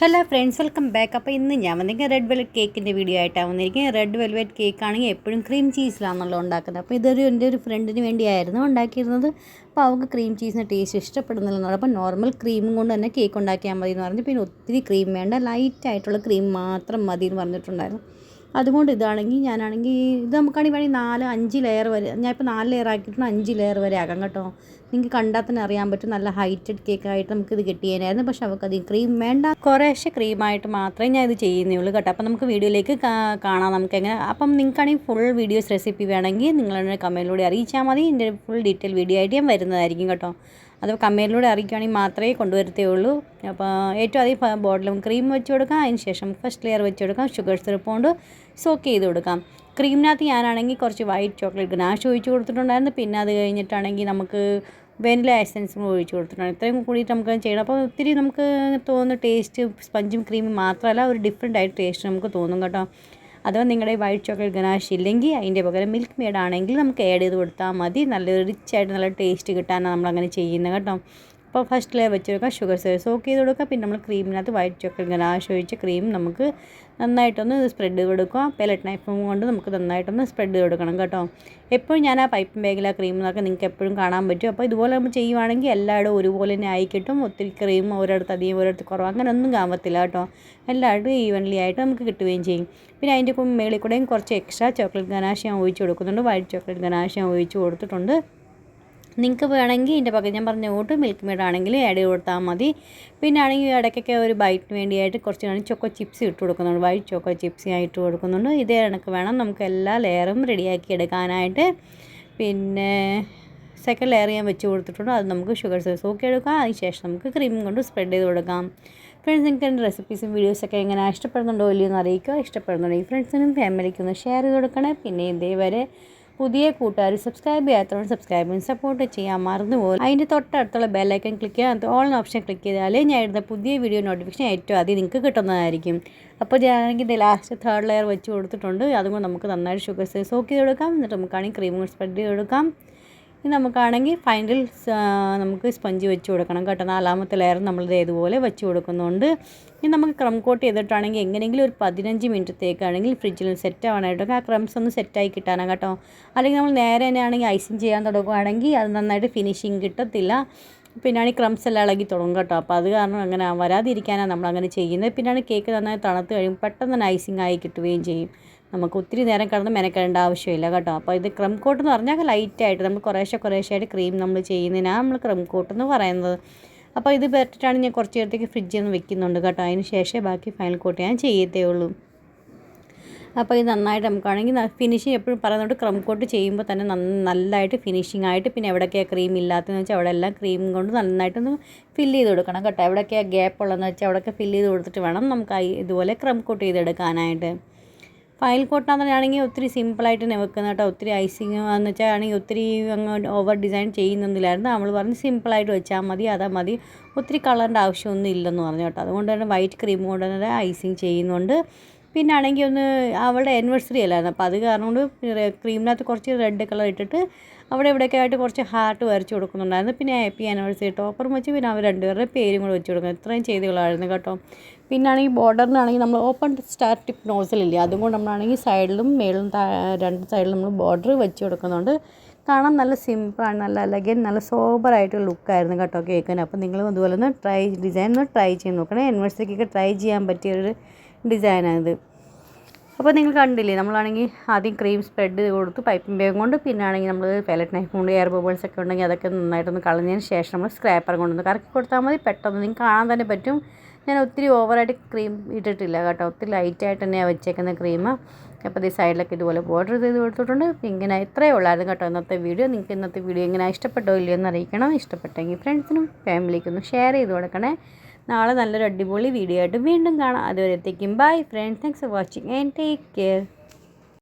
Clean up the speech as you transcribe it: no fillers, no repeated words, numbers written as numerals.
Hello friends, welcome back. അപ്പോൾ ഇന്ന് ഞാൻ വന്നിരിക്കുന്നത് റെഡ് വെൽവെറ്റ് കേക്കിൻ്റെ വീഡിയോ ആയിട്ടാണ് വന്നിരിക്കുന്നത്. റെഡ് വെൽവെറ്റ് കേക്ക് ആണെങ്കിൽ എപ്പോഴും ക്രീം ചീസിലാണല്ലോ ഉണ്ടാക്കുന്നത്. അപ്പോൾ എൻ്റെ ഒരു ഫ്രണ്ടിന് വേണ്ടിയായിരുന്നു ഉണ്ടാക്കിയിരുന്നത്. അപ്പോൾ അവൾക്ക് ക്രീം ചീസിൻ്റെ ടേസ്റ്റ് ഇഷ്ടപ്പെടുന്നില്ലെന്ന് പറഞ്ഞു. അപ്പോൾ നോർമൽ ക്രീമും കൊണ്ട് തന്നെ കേക്ക് ഉണ്ടാക്കിയാൽ മതി എന്ന് പറഞ്ഞു. പിന്നെ ഒത്തിരി ക്രീം വേണ്ട, ലൈറ്റായിട്ടുള്ള ക്രീം മാത്രം മതി എന്ന് പറഞ്ഞിട്ടുണ്ടായിരുന്നു. അതുകൊണ്ട് ഞാനാണെങ്കിൽ ഇത് നമുക്കാണെങ്കിൽ വേണമെങ്കിൽ 4-5 ലെയർ വരെ, ഞാനിപ്പോൾ 4 ലെയർ ആക്കിയിട്ടുണ്ട്, 5 ലെയർ വരെ ആകാം കേട്ടോ. നിങ്ങൾക്ക് കണ്ടാൽ തന്നെ അറിയാൻ പറ്റും, നല്ല ഹൈറ്റഡ് കേക്കായിട്ട് നമുക്കിത് കിട്ടിയേനായിരുന്നു. പക്ഷെ അവൾക്കധികം ക്രീം വേണ്ട, കുറേശ്ശെ ക്രീമായിട്ട് മാത്രമേ ഞാൻ ഇത് ചെയ്യുന്നുള്ളൂ കേട്ടോ. അപ്പോൾ നമുക്ക് വീഡിയോയിലേക്ക് കാണാം നമുക്കെങ്ങനെ. അപ്പം നിങ്ങൾക്കാണെങ്കിൽ ഫുൾ വീഡിയോസ് റെസിപ്പി വേണമെങ്കിൽ നിങ്ങളുടെ കമൻറ്റിലൂടെ അറിയിച്ചാൽ മതി. ഇതിൻ്റെ ഫുൾ ഡീറ്റെയിൽ വീഡിയോ ആയിട്ട് ഞാൻ വരുന്നതായിരിക്കും കേട്ടോ. അത് കമൻറ്റിലൂടെ അറിയിക്കുകയാണെങ്കിൽ മാത്രമേ കൊണ്ടുവരത്തുള്ളൂ. അപ്പോൾ ഏറ്റവും അധികം ബോട്ടിലും ക്രീം വെച്ച് കൊടുക്കാം. അതിന് ശേഷം ഫസ്റ്റ് ലെയർ വെച്ച് കൊടുക്കാം. ഷുഗർ സിറപ്പ് കൊണ്ട് സോക്ക് ചെയ്ത് കൊടുക്കാം. ക്രീമിനകത്ത് ഞാനാണെങ്കിൽ കുറച്ച് വൈറ്റ് ചോക്ലേറ്റ് ഗനാഷ് ഒഴിച്ച് കൊടുത്തിട്ടുണ്ടായിരുന്നു. പിന്നെ അത് കഴിഞ്ഞിട്ടാണെങ്കിൽ നമുക്ക് വെനില എസൻസും ഒഴിച്ച് കൊടുത്തിട്ടുണ്ട്. ഇത്രയും കൂടിയിട്ട് നമുക്ക് ചെയ്യണം. അപ്പോൾ ഒത്തിരി നമുക്ക് തോന്നുന്ന ടേസ്റ്റ് സ്പഞ്ചും ക്രീമും മാത്രമല്ല, ഒരു ഡിഫറെൻ്റ് ആയിട്ട് ടേസ്റ്റ് നമുക്ക് തോന്നും കേട്ടോ. അഥവാ നിങ്ങളുടെ വൈറ്റ് ചോക്ലേറ്റ് ഗനാഷ് ഇല്ലെങ്കിൽ അതിൻ്റെ പകരം മിൽക്ക് മെയ്ഡ് ആണെങ്കിൽ നമുക്ക് ആഡ് ചെയ്ത് കൊടുത്താൽ മതി. നല്ലൊരു റിച്ചായിട്ട് നല്ല ടേസ്റ്റ് കിട്ടാനാണ് നമ്മളങ്ങനെ ചെയ്യുന്നത് കേട്ടോ. അപ്പോൾ ഫസ്റ്റ് ലെയർ വെച്ച് കൊടുക്കുക, ഷുഗർ സോക്ക് ചെയ്ത് കൊടുക്കുക. പിന്നെ നമ്മൾ ക്രീമിനകത്ത് വൈറ്റ് ചോക്ലേറ്റ് ഗനാഷ് ഒഴിച്ച് ക്രീം നമുക്ക് നന്നായിട്ടൊന്ന് സ്പ്രെഡ് ചെയ്ത് കൊടുക്കുക. പെലറ്റ് നൈഫും കൊണ്ട് നമുക്ക് നന്നായിട്ടൊന്ന് സ്പ്രെഡ് ചെയ്ത് കൊടുക്കണം കേട്ടോ. എപ്പോഴും ഞാൻ ആ പൈപ്പിംഗ് ബാഗിൽ ആ ക്രീമെന്നൊക്കെ നിങ്ങൾക്ക് എപ്പോഴും കാണാൻ പറ്റും. അപ്പോൾ ഇതുപോലെ നമ്മൾ ചെയ്യുവാണെങ്കിൽ എല്ലായിടും ഒരുപോലെ തന്നെ ആയി കിട്ടും. ഒത്തിരി ക്രീം ഒരിടത്ത് അധികം ഒരിടത്ത് കുറവ് അങ്ങനെ ഒന്നും കാണത്തില്ല കേട്ടോ. എല്ലായിടും ഈവൻലി ആയിട്ട് നമുക്ക് കിട്ടുകയും ചെയ്യും. പിന്നെ അതിൻ്റെ മേളിൽ കൂടെയും കുറച്ച് എക്സ്ട്രാ ചോക്ലേറ്റ് ഗനാഷ് ഞാൻ ഒഴിച്ച് കൊടുക്കുന്നുണ്ട്. വൈറ്റ് ചോക്ലേറ്റ് ഗനാഷ് ഞാൻ ഒഴിച്ച് കൊടുത്തിട്ടുണ്ട്. നിങ്ങൾക്ക് വേണമെങ്കിൽ ഇതിൻ്റെ പകരം ഞാൻ പറഞ്ഞ കൂട്ട് മിൽക്ക് മെയ്ഡ് ആണെങ്കിൽ ആഡ് ചെയ്ത് കൊടുത്താൽ മതി. പിന്നെ ആണെങ്കിൽ ഇടയ്ക്കൊക്കെ ഒരു ബൈറ്റിന് വേണ്ടിയായിട്ട് കുറച്ച് ചോക്കോ ചിപ്സ് ഇട്ട് കൊടുക്കുന്നുണ്ട്. വൈറ്റ് ചോക്കോ ചിപ്സ് ഞാൻ ഇട്ട് കൊടുക്കുന്നുണ്ട്. ഇതേ കണക്ക് വേണം നമുക്ക് എല്ലാ ലെയറും റെഡിയാക്കി എടുക്കാനായിട്ട്. പിന്നെ സെക്കൻഡ് ലെയർ ഞാൻ വെച്ച് കൊടുത്തിട്ടുണ്ട്. അത് നമുക്ക് ഷുഗർ സോക്ക് എടുക്കാം. അതിന് ശേഷം നമുക്ക് ക്രീം കൊണ്ട് സ്പ്രെഡ് ചെയ്ത് കൊടുക്കാം. ഫ്രണ്ട്സ്, നിങ്ങൾക്ക് എൻ്റെ റെസിപ്പീസും വീഡിയോസൊക്കെ എങ്ങനെ ഇഷ്ടപ്പെടുന്നുണ്ടോ ഇല്ലയോ എന്ന് അറിയിക്കുക. ഇഷ്ടപ്പെടുന്നുണ്ടെങ്കിൽ ഫ്രണ്ട്സിനും ഫാമിലിക്കൊന്ന് ഷെയർ ചെയ്ത് കൊടുക്കണേ. പിന്നെ ഇതേവരെ പുതിയ കൂട്ടുകാർ സബ്സ്ക്രൈബ് ചെയ്യാത്തവരോട് സബ്സ്ക്രൈബ് സപ്പോർട്ട് ചെയ്യാൻ മറന്നുപോലെ അതിൻ്റെ തൊട്ടടുത്തുള്ള ബെല്ലൈക്കൺ ക്ലിക്ക് ചെയ്യുക. ഓൾ ഓപ്ഷൻ ക്ലിക്ക് ചെയ്താൽ ഞാൻ ഇടുന്ന പുതിയ വീഡിയോ നോട്ടിഫിക്കേഷൻ ഏറ്റവും ആദ്യം നിങ്ങൾക്ക് കിട്ടുന്നതായിരിക്കും. അപ്പോൾ ഞാനാണെങ്കിൽ ഇത് ലാസ്റ്റ് തേർഡ് ലെയർ വെച്ച് കൊടുത്തിട്ടുണ്ട്. അതുകൊണ്ട് നമുക്ക് നന്നായിട്ട് ഷുഗർ സോക്ക് ചെയ്ത് കൊടുക്കാം. എന്നിട്ട് നമുക്കാണെങ്കിൽ ക്രീം സ്പ്രെഡ് ചെയ്ത് കൊടുക്കാം. ഇനി നമുക്കാണെങ്കിൽ ഫൈനൽ നമുക്ക് സ്പഞ്ച് വെച്ച് കൊടുക്കണം കേട്ടോ. 4ാമത്തെ ലെയർ നമ്മളിത് ഇതുപോലെ വെച്ച് കൊടുക്കുന്നുണ്ട്. ഇനി നമുക്ക് ക്രം കോട്ട് ചെയ്തിട്ടാണെങ്കിൽ എങ്ങനെയെങ്കിലും ഒരു 15 മിനിറ്റത്തേക്കാണെങ്കിൽ ഫ്രിഡ്ജിൽ സെറ്റ് ആവാനായിട്ടൊക്കെ ആ ക്രംസ് ഒന്ന് സെറ്റായി കിട്ടാനാണ് കേട്ടോ. അല്ലെങ്കിൽ നമ്മൾ നേരെ തന്നെയാണെങ്കിൽ ഐസിങ് ചെയ്യാൻ തുടങ്ങുകയാണെങ്കിൽ അത് നന്നായിട്ട് ഫിനിഷിങ് കിട്ടത്തില്ല. പിന്നെയാണെങ്കിൽ ക്രംസ് എല്ലാം ഇളകി തുടങ്ങും കേട്ടോ. അപ്പോൾ അത് കാരണം അങ്ങനെ വരാതിരിക്കാനാണ് നമ്മളങ്ങനെ ചെയ്യുന്നത്. പിന്നെയാണെങ്കിൽ കേക്ക് നന്നായി തണുത്ത് കഴിയുമ്പോൾ പെട്ടെന്ന് തന്നെ ഐസിങ് ആയി കിട്ടുകയും ചെയ്യും. നമുക്ക് ഒത്തിരി നേരം കിടന്ന് മെനക്കെടേണ്ട ആവശ്യമില്ല കേട്ടോ. അപ്പോൾ ഇത് ക്രം കോട്ട് എന്ന് പറഞ്ഞാൽ ലൈറ്റായിട്ട് നമ്മൾ കുറേശ്ശായിട്ട് ക്രീം നമ്മൾ ചെയ്യുന്നതിനാണ് നമ്മൾ ക്രം കോട്ട് എന്ന് പറയുന്നത്. അപ്പോൾ ഇത് പറ്റിയിട്ടാണ് ഞാൻ കുറച്ച് നേരത്തേക്ക് ഫ്രിഡ്ജിൽ നിന്ന് വെക്കുന്നുണ്ട് കേട്ടോ. അതിന് ശേഷമേ ബാക്കി ഫൈനൽ കോട്ട് ഞാൻ ചെയ്യത്തേ ഉള്ളൂ. അപ്പോൾ ഇത് നന്നായിട്ട് നമുക്കാണെങ്കിൽ ഫിനിഷിങ് എപ്പോഴും പറയുന്നുണ്ട്, ക്രം കോട്ട് ചെയ്യുമ്പോൾ തന്നെ നല്ലതായിട്ട് ഫിനിഷിംഗ് ആയിട്ട്. പിന്നെ എവിടെയൊക്കെയാണ് ക്രീം ഇല്ലാത്തതെന്ന് വെച്ചാൽ അവിടെ എല്ലാം ക്രീം കൊണ്ട് നന്നായിട്ടൊന്ന് ഫില്ല് ചെയ്ത് കൊടുക്കണം കേട്ടോ. എവിടെയൊക്കെയാണ് ഗ്യാപ്പ് ഉള്ളതെന്ന് വെച്ചാൽ അവിടെയൊക്കെ ഫില്ല് ചെയ്ത് കൊടുത്തിട്ട് വേണം നമുക്ക് ഇതുപോലെ ക്രം കോട്ട് ചെയ്തെടുക്കാനായിട്ട്. ഫൈനൽ കോട്ടാണെന്നാണെങ്കിൽ ഒത്തിരി സിമ്പിളായിട്ട് തന്നെ വെക്കുന്നത് കേട്ടോ. ഒത്തിരി ഐസിങ് എന്ന് വെച്ചാൽ ആണെങ്കിൽ ഒത്തിരി അങ്ങ് ഓവർ ഡിസൈൻ ചെയ്യുന്നൊന്നുമില്ലായിരുന്നു. നമ്മൾ പറഞ്ഞ് സിമ്പിളായിട്ട് വെച്ചാൽ മതി, അതാ മതി, ഒത്തിരി കളറിൻ്റെ ആവശ്യമൊന്നും ഇല്ലെന്ന് പറഞ്ഞു കേട്ടോ. അതുകൊണ്ട് തന്നെ വൈറ്റ് ക്രീം കൊണ്ട് തന്നെ ഐസിങ് ചെയ്യുന്നുണ്ട്. പിന്നെ ആണെങ്കിൽ ഒന്ന് അവളുടെ ആനിവേഴ്സറി അല്ലായിരുന്നു. അപ്പോൾ അത് കാരണം കൊണ്ട് ക്രീമിനകത്ത് കുറച്ച് റെഡ് കളർ ഇട്ടിട്ട് അവിടെ ഇവിടെയൊക്കെ ആയിട്ട് കുറച്ച് ഹാർട്ട് വരച്ച് കൊടുക്കുന്നുണ്ടായിരുന്നു. പിന്നെ ഹാപ്പി ആനിവേഴ്സറി ടോപ്പറും വെച്ച് പിന്നെ അവർ രണ്ടുപേരുടെ പേരും കൂടെ വെച്ച് കൊടുക്കുന്നത്. ഇത്രയും ചെയ്തുകളായിരുന്നു കേട്ടോ. പിന്നെ ആണെങ്കിൽ ബോർഡറിനാണെങ്കിൽ നമ്മൾ ഓപ്പൺ സ്റ്റാർ ടിപ്പ് നോസിലില്ലേ, അതുകൊണ്ട് നമ്മളാണെങ്കിൽ സൈഡിലും മേളിലും രണ്ട് സൈഡിലും നമ്മൾ ബോർഡർ വെച്ച് കൊടുക്കുന്നുണ്ട്. കാണാൻ നല്ല സിമ്പിളാണ്, നല്ല എലഗൻ, നല്ല സോബറായിട്ട് ലുക്കായിരുന്നു കേട്ടോ കേക്കിന്. അപ്പോൾ നിങ്ങളും അതുപോലെ ഒന്ന് ഡിസൈൻ ഒന്ന് ട്രൈ ചെയ്ത് നോക്കണേ. ആനിവേഴ്സറിക്കൊക്കെ ട്രൈ ചെയ്യാൻ പറ്റിയൊരു ഡിസൈനാണിത്. അപ്പോൾ നിങ്ങൾ കണ്ടില്ലേ, നമ്മളാണെങ്കിൽ ആദ്യം ക്രീം സ്പ്രെഡ് ചെയ്ത് കൊടുത്തു പൈപ്പിംഗ് ബാഗ് കൊണ്ട്. പിന്നെ ആണെങ്കിൽ നമ്മൾ പെലറ്റ് നൈഫ് കൊണ്ട് എയർ ബബിൾസ് ഒക്കെ ഉണ്ടെങ്കിൽ അതൊക്കെ നന്നായിട്ടൊന്ന് കളഞ്ഞതിന് ശേഷം നമ്മൾ സ്ക്രാപ്പർ കൊണ്ടൊന്ന് കറക്കി കൊടുത്താൽ മതി. പെട്ടെന്ന് നിങ്ങൾക്ക് കാണാൻ തന്നെ പറ്റും. ഞാൻ ഒത്തിരി ഓവറായിട്ട് ക്രീം ഇട്ടിട്ടില്ല കേട്ടോ. ഒത്തിരി ലൈറ്റായിട്ട് തന്നെയാണ് വെച്ചേക്കുന്ന ക്രീം. അപ്പോൾ ഈ സൈഡിലൊക്കെ ഇതുപോലെ ബോർഡർ ചെയ്ത് കൊടുത്തിട്ടുണ്ട്. ഇങ്ങനെ ഇത്രയേ ഉള്ളായിരുന്നു കേട്ടോ ഇന്നത്തെ വീഡിയോ. നിങ്ങൾക്ക് ഇന്നത്തെ വീഡിയോ എങ്ങനെ ഇഷ്ടപ്പെട്ടോ ഇല്ലയോ എന്ന് അറിയിക്കണം. ഇഷ്ടപ്പെട്ടെങ്കിൽ ഫ്രണ്ട്സിനും ഫാമിലിക്കൊന്നും ഷെയർ ചെയ്ത് കൊടുക്കണേ. നാളെ നല്ലൊരു അടിപൊളി വീഡിയോ ആയിട്ട് വീണ്ടും കാണാം. അതുവരെത്തേക്കും bye friends. Thanks for watching and take care.